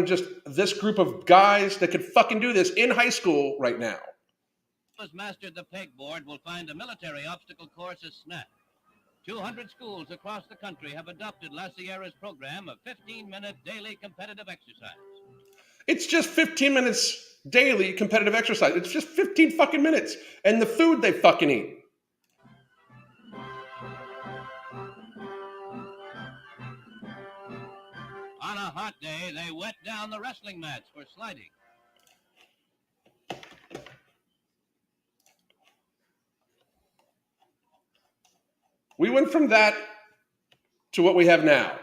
just this group of guys that could fucking do this in high school right now. Who has mastered the pegboard will find a military obstacle course a snap. 200 schools across the country have adopted La Sierra's program of 15-minute daily competitive exercise. It's just 15 minutes daily competitive exercise. It's just 15 fucking minutes. And the food they fucking eat. On a hot day, they wet down the wrestling mats for sliding. We went from that to what we have now.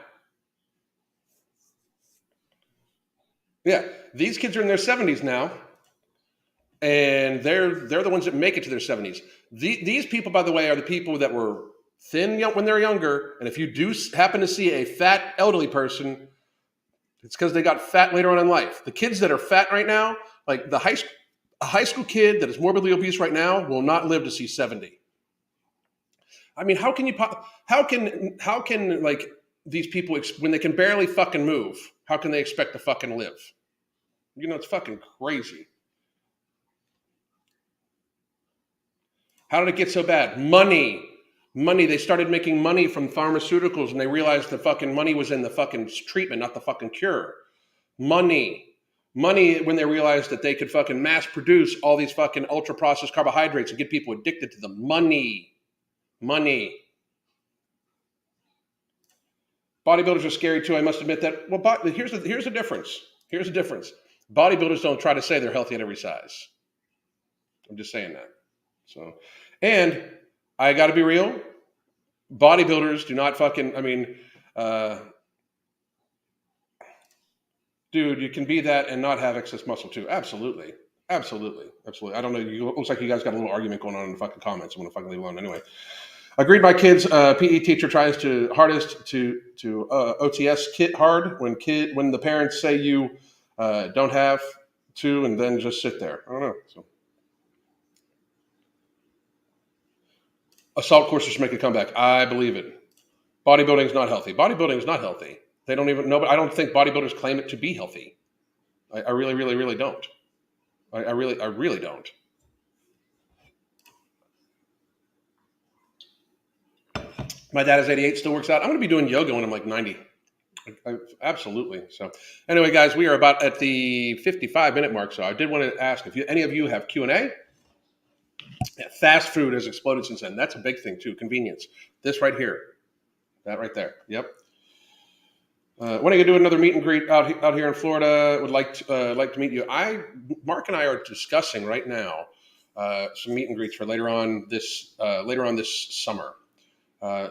Yeah, these kids are in their 70s now, and they're the ones that make it to their 70s. These people, by the way, are the people that were thin when they're younger, and if you do happen to see a fat elderly person, it's because they got fat later on in life. The kids that are fat right now, like a high school kid that is morbidly obese right now, will not live to see 70. I mean, how can like these people, when they can barely fucking move, how can they expect to fucking live? You know, it's fucking crazy. How did it get so bad? Money. They started making money from pharmaceuticals, and they realized the fucking money was in the fucking treatment, not the fucking cure. Money when they realized that they could fucking mass produce all these fucking ultra processed carbohydrates and get people addicted to them. Money. Bodybuilders are scary too. I must admit that. Well, here's the difference. Bodybuilders don't try to say they're healthy at every size. I'm just saying that. So, and I got to be real. Bodybuilders do not fucking. I mean, dude, you can be that and not have excess muscle too. Absolutely. I don't know. It looks like you guys got a little argument going on in the fucking comments. I'm gonna fucking leave it alone anyway. Agreed. My kid's PE teacher tries to hardest to OTS kid hard when the parents say you don't have to, and then just sit there. I don't know. So. Assault courses should make a comeback. I believe it. Bodybuilding is not healthy. They don't even know. But I don't think bodybuilders claim it to be healthy. I really, really, really don't. I really don't. My dad is 88, still works out. I'm going to be doing yoga when I'm like 90. Absolutely. So anyway, guys, we are about at the 55-minute mark. So I did want to ask if any of you have Q&A. Yeah, fast food has exploded since then. That's a big thing too. Convenience. This right here. That right there. Yep. When I do another meet and greet out here in Florida, would like to meet you. Mark and I are discussing right now some meet and greets for later on this summer.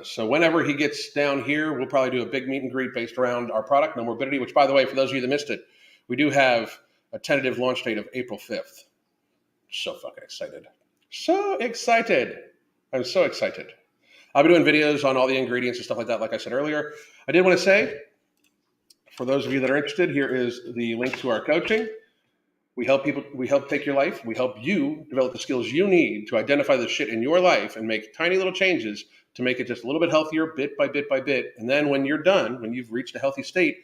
So whenever he gets down here, we'll probably do a big meet and greet based around our product, No Morbidity, which, by the way, for those of you that missed it, we do have a tentative launch date of April 5th. So fucking excited. So excited. I'm so excited. I'll be doing videos on all the ingredients and stuff like that, like I said earlier. I did want to say, for those of you that are interested, here is the link to our coaching. We help people, we help take your life. We help you develop the skills you need to identify the shit in your life and make tiny little changes to make it just a little bit healthier, bit by bit by bit. And then when you're done, when you've reached a healthy state,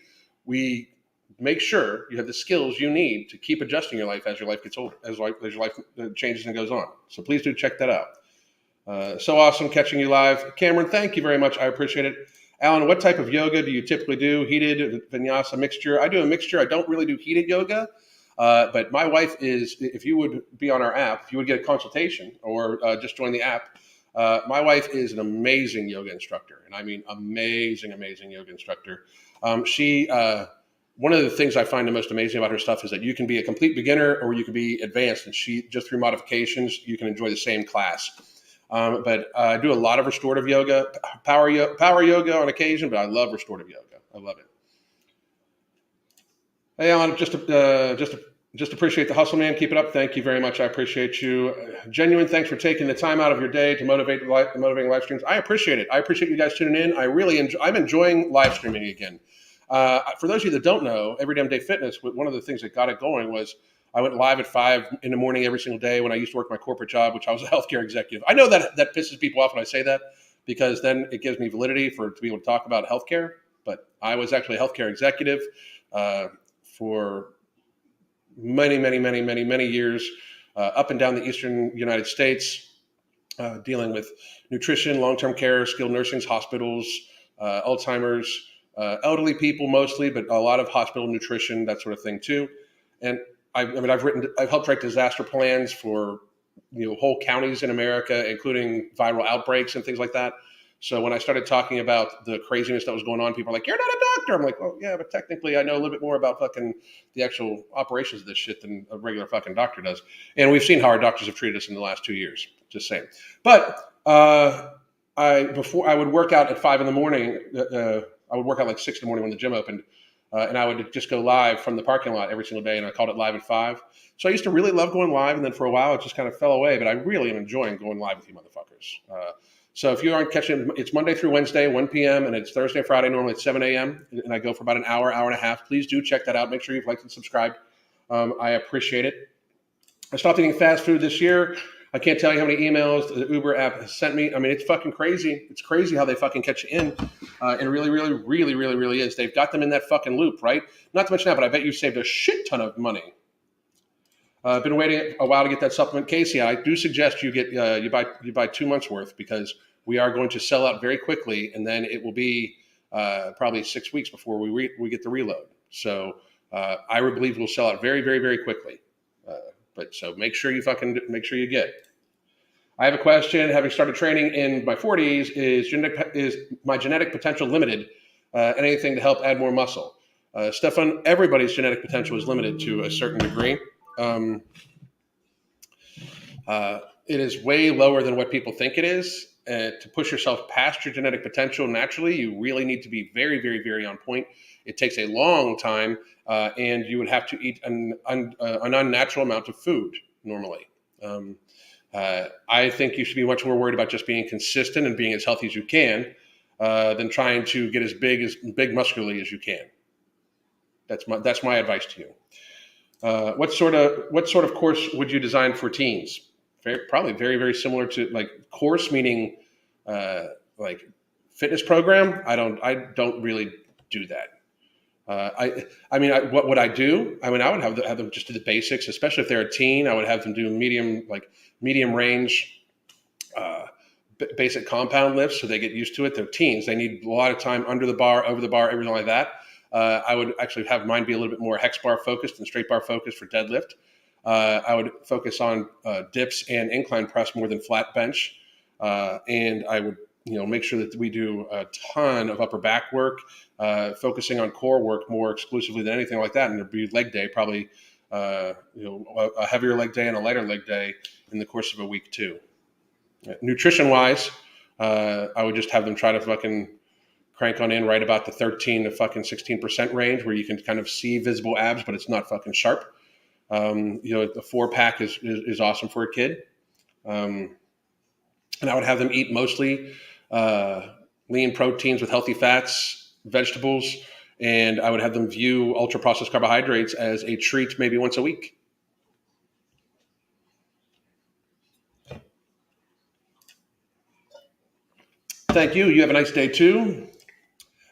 we make sure you have the skills you need to keep adjusting your life as your life gets older, as your life changes and goes on. So please do check that out. So awesome catching you live. Cameron, thank you very much. I appreciate it. Alan, what type of yoga do you typically do? Heated, vinyasa, mixture? I do a mixture. I don't really do heated yoga. But my wife is, if you would be on our app, if you would get a consultation or just join the app, my wife is an amazing yoga instructor. And I mean, amazing yoga instructor. One of the things I find the most amazing about her stuff is that you can be a complete beginner or you can be advanced, and just through modifications, you can enjoy the same class. But I do a lot of restorative yoga, power yoga on occasion, but I love restorative yoga. I love it. Hey, Alan, just appreciate the hustle, man. Keep it up. Thank you very much. I appreciate you. Genuine, thanks for taking the time out of your day to motivating live streams. I appreciate it. I appreciate you guys tuning in. I'm enjoying live streaming again. For those of you that don't know, Every Damn Day Fitness, one of the things that got it going was I went live at 5 in the morning every single day when I used to work my corporate job, which I was a healthcare executive. I know that pisses people off when I say that, because then it gives me validity to be able to talk about healthcare. But I was actually a healthcare executive for many years, up and down the eastern United States, dealing with nutrition, long-term care, skilled nursing, hospitals, Alzheimer's, elderly people mostly, but a lot of hospital nutrition, that sort of thing too. And I've helped write disaster plans for whole counties in America, including viral outbreaks and things like that. So when I started talking about the craziness that was going on, people are like, "You're not a doctor." I'm like, "Well, yeah, but technically I know a little bit more about fucking the actual operations of this shit than a regular fucking doctor does." And we've seen how our doctors have treated us in the last 2 years. Just saying. But before I would work out at 5 in the morning. I would work out like 6 in the morning when the gym opened. And I would just go live from the parking lot every single day, and I called it Live at 5. So I used to really love going live, and then for a while it just kind of fell away. But I really am enjoying going live with you motherfuckers. So if you aren't catching, it's Monday through Wednesday, 1 p.m., and it's Thursday, Friday, normally at 7 a.m., and I go for about an hour and a half. Please do check that out. Make sure you've liked and subscribed. I appreciate it. I stopped eating fast food this year. I can't tell you how many emails the Uber app has sent me. I mean, it's fucking crazy. It's crazy how they fucking catch you in. It really is. They've got them in that fucking loop, right? Not to mention that, but I bet you saved a shit ton of money. I've been waiting a while to get that supplement. Casey, I do suggest you get you buy 2 months worth, because we are going to sell out very quickly, and then it will be probably 6 weeks before we get the reload. So I would believe we'll sell out very quickly. But so make sure you get. I have a question. Having started training in my 40s, is my genetic potential limited? Anything to help add more muscle? Stefan, everybody's genetic potential is limited to a certain degree. It is way lower than what people think it is. To push yourself past your genetic potential naturally, you really need to be very on point. It takes a long time, and you would have to eat an unnatural amount of food normally. I think you should be much more worried about just being consistent and being as healthy as you can than trying to get as big muscularly as you can. That's my advice to you. What sort of course would you design for teens? Probably very similar to like course, meaning like fitness program. I don't really do that. What would I do? I would have them just do the basics, especially if they're a teen. I would have them do medium range, basic compound lifts, so they get used to it. They're teens; they need a lot of time under the bar, over the bar, everything like that. I would actually have mine be a little bit more hex bar focused and straight bar focused for deadlift. I would focus on dips and incline press more than flat bench, and I would make sure that we do a ton of upper back work, focusing on core work more exclusively than anything like that. And there'd be leg day, probably a heavier leg day and a lighter leg day in the course of a week too. Nutrition wise, I would just have them try to fucking crank on in right about the 13 to fucking 16% range, where you can kind of see visible abs, but it's not fucking sharp. The 4-pack is awesome for a kid. And I would have them eat mostly lean proteins with healthy fats, vegetables, and I would have them view ultra processed carbohydrates as a treat maybe once a week. Thank you. You have a nice day too.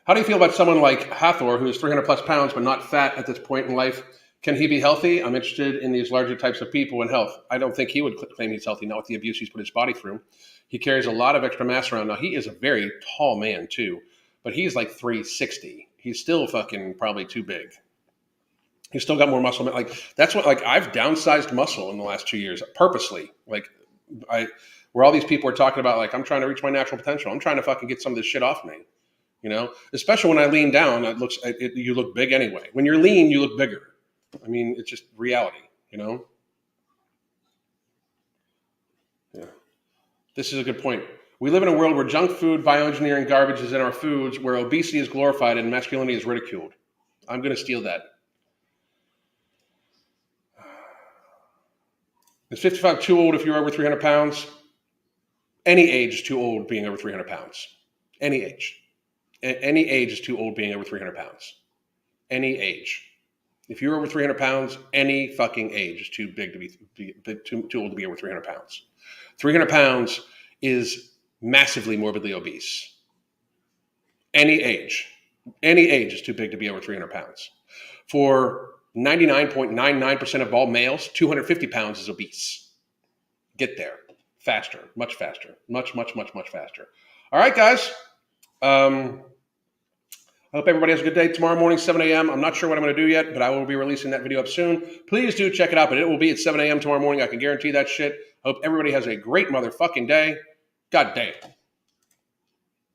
How do you feel about someone like Hathor, who is 300 plus pounds but not fat at this point in life? Can he be healthy? I'm interested in these larger types of people in health. I don't think he would claim he's healthy, not with the abuse he's put his body through. He carries a lot of extra mass around. Now, he is a very tall man too, but he's like 360. He's still fucking probably too big. He's still got more muscle. That's what, I've downsized muscle in the last 2 years purposely. Where all these people are talking about, I'm trying to reach my natural potential. I'm trying to fucking get some of this shit off me. Especially when I lean down, you look big anyway. When you're lean, you look bigger. I mean, it's just reality, Yeah. This is a good point. We live in a world where junk food, bioengineering garbage is in our foods, where obesity is glorified and masculinity is ridiculed. I'm going to steal that. Is 55 too old if you're over 300 pounds? Any age is too old being over 300 pounds. Any age. Any age is too old being over 300 pounds. Any age. If you're over 300 pounds, any fucking age is too big to be too old to be over 300 pounds. 300 pounds is massively morbidly obese. Any age is too big to be over 300 pounds. For 99.99% of all males, 250 pounds is obese. Get there faster, much faster, much faster. All right, guys. I hope everybody has a good day. Tomorrow morning, 7 a.m. I'm not sure what I'm going to do yet, but I will be releasing that video up soon. Please do check it out, but it will be at 7 a.m. tomorrow morning. I can guarantee that shit. Hope everybody has a great motherfucking day. God damn.